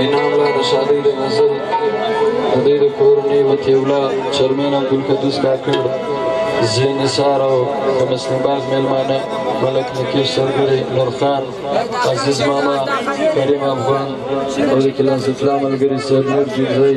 انعام شادی د نسل د دې د کورنۍ وکیولا چرمن عبدالقدوس کاکړ زین نثار او د مسلم باغ میلمانه ملک نکیش سرګری نور خان عزیز ماما کریم افغان او د کلاس اسلام ملګری سرنور جوزی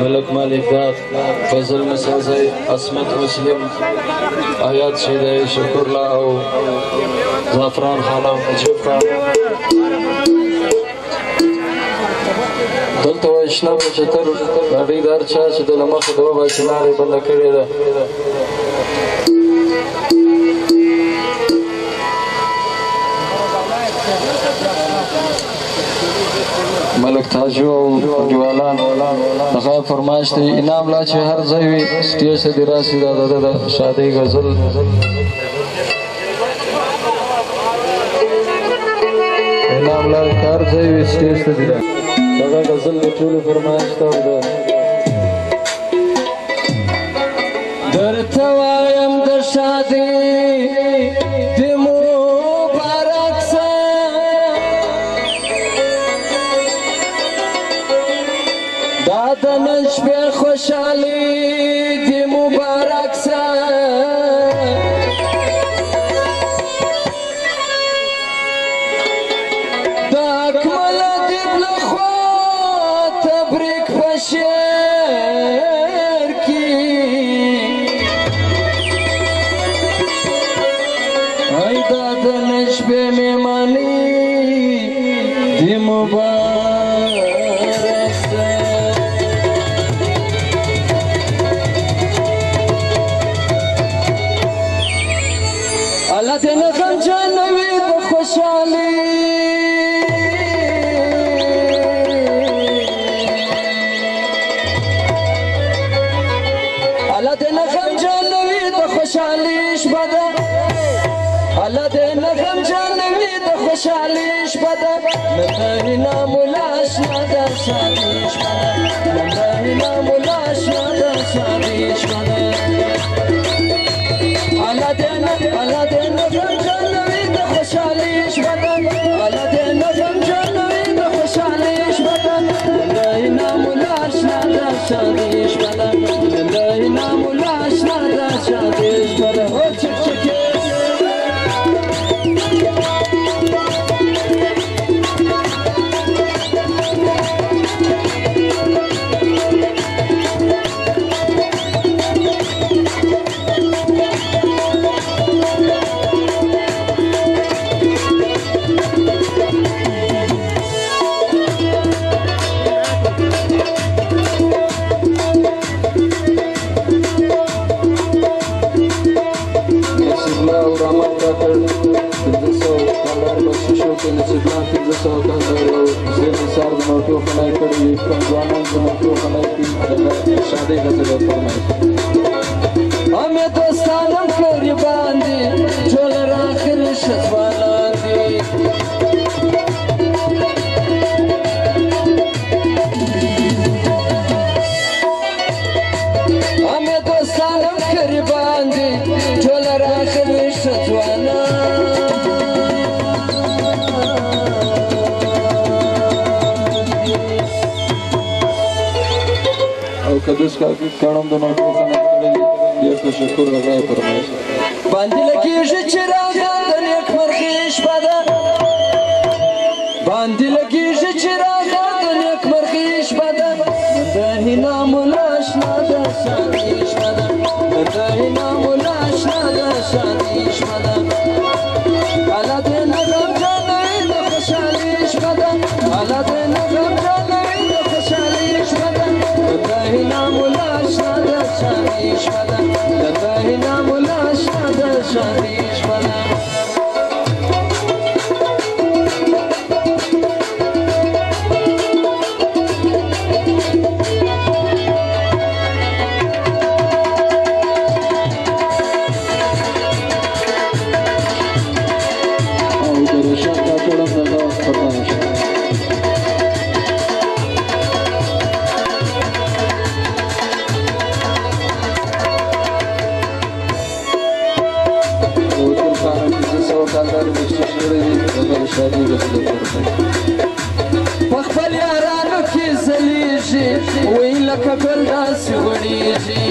ملک مالک داد فضل مسازی اسمت مسلم آیات شیدای شکر لا او زعفران خانم نجیب خان دلته وایشنا په چتر ګاډۍ دار چا چې د لمخې د وباسي لارې بنده کړې ده ملک تاجو او جوالان هغه فرمایش دی انعام لا چې هر ځای وي سټیج ته دې راسي دا د شادۍ غزل انعام لا هر ځای وي سټیج ته دې راسي دغه غزل د ټولو فرمایش ته ده درته وایم د شادۍ د مبارک سه دا د نن شپې خوشحالي د مبارک سه د اکمل دیب لخوا تبریک په شعر کې ای دا د نن شپې مېماني د مبارک سه الله دې نه غمجن وي د خوشحالي الله دې نه غمجن وي د خوشحالي شپه ده الله دې نه غمجن وي د خوشحالي شپه ده نن د انعام الله اشنا د شادي شپه ده نن د انعام الله اشنا د شادي شپه ده الله دې نه غمجن وي د خوشحالي شپه ده الله دې نه غمجن وي د خوشحالي شپه ده نن د انعام الله اشنا د شادي شپه ده نن د انعام الله اشنا د شادي شپه ده او چک چک हमें दोस्तानम करी बांधी झोल राखिर शजवालांदी हमें दोस्तानम करी बांधी झोल राखिर कदुस का कणम दोनों को खाना ये तशक्कुर लगा फरमाइश बांधी लगी चिराग एक मरखिश पदा बांधी लगी चिराग एक मरखिश पदा दही नाम लाशना द शादीश पदा दही नाम लाशना द शादीश पदा आला दे नगम जाने द खुशालीश पदा आला दे नगम जाने द खुशालीश पदा दही नाम लाशना द शादीश पदा दही नाम लाशना द शादीश पदा سو کالدار بخشش کړی دی هغه شادي غوښتل په خپل یارانو کې ځلیږي وایي لکه ګل داسې غوړېږي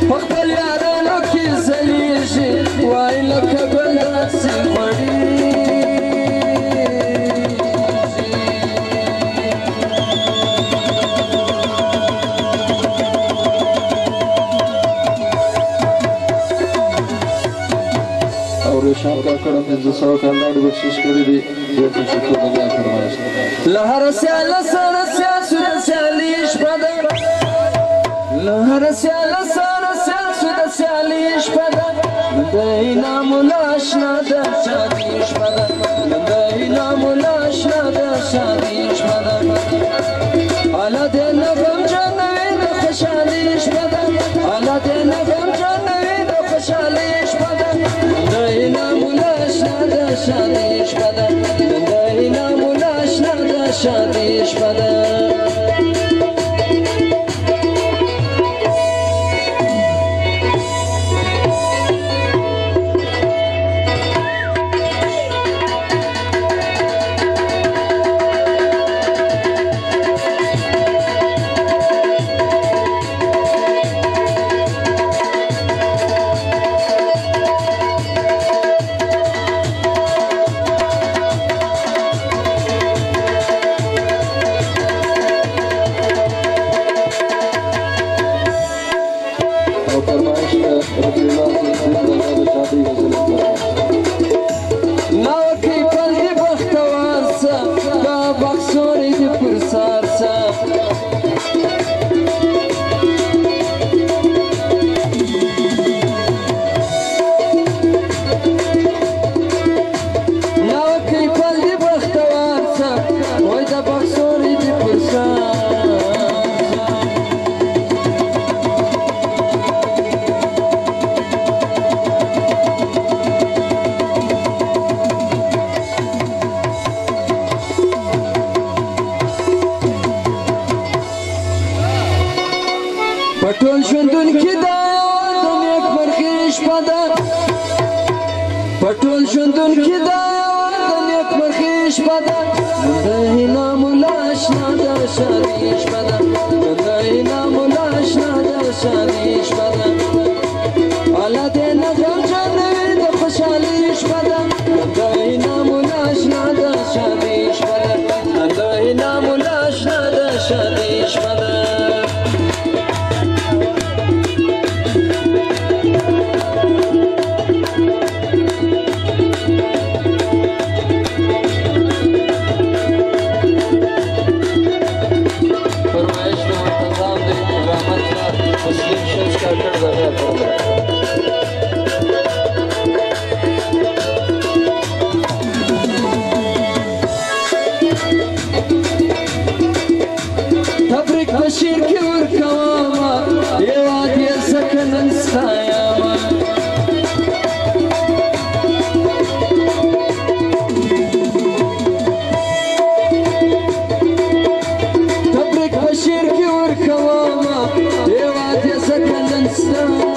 په خپل یارانو کې ځلیږي وایي لکه ګل داسې غوړېږي شام کاکړ 500 کالدار بخشش کړی دی ډېر شکر ادا فرمایش له هر سیاله سره سیاسو د سیالي شپه ده له هر سیاله سره سیاسو د سیالي شپه ده د انعام الاشنا د شادي شپه ده د انعام الاشنا د شادي شپه ده الا د نغم جنوي د خوشالي شپه ده الا د نغم جنوي د خوشالي شپه ده انعام الاشنا د شادي شپه ده د انعام الاشنا د شادي شپه ده پټول ژوندون کې دا د نیک مرغې شپه ده پټول ژوندون کې دا د نیک مرغې شپه ده د انعام الاشنا د شادي شپه ده د انعام الاشنا د شادي شپه ده الا د نغم جنوي د خوشالي شپه ده د انعام الاشنا د شادي شپه ده د انعام الاشنا د شادي شپه ده شیر کې ورکوما یواد یې سکنن ستایما تبریک بشیر کې ورکوما یواد یې سکنن ستایما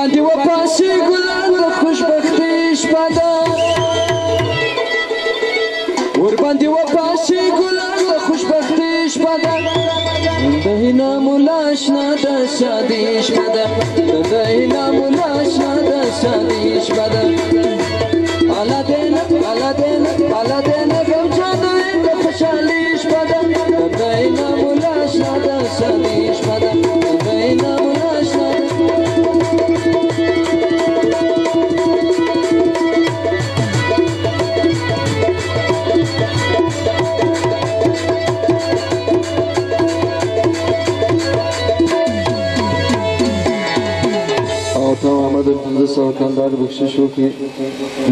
باندې وپاسي ګلان د خوشبختي شپه ده ور باندې وپاسي ګلان د خوشبختي شپه ده د انعام الاشنا د شادي شپه ده د انعام الاشنا د شادي شپه ده الا دین غم جنوي د خوشالي شپه ده د انعام الاشنا د شادي شپه ده د انعام الاشنا محمد 500 کالدار بخشش وکړي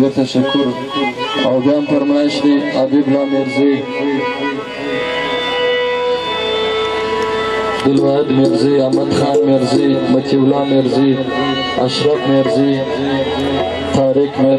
ډېر تشکر او بیا هم فرمایش دی حبیب الله میرزي د दिलवाद मिर्जी, अहमद खान मिर्जी, मतीउल्लाह मिर्जी, अशरफ मिर्जी, तारिक मिर्जी।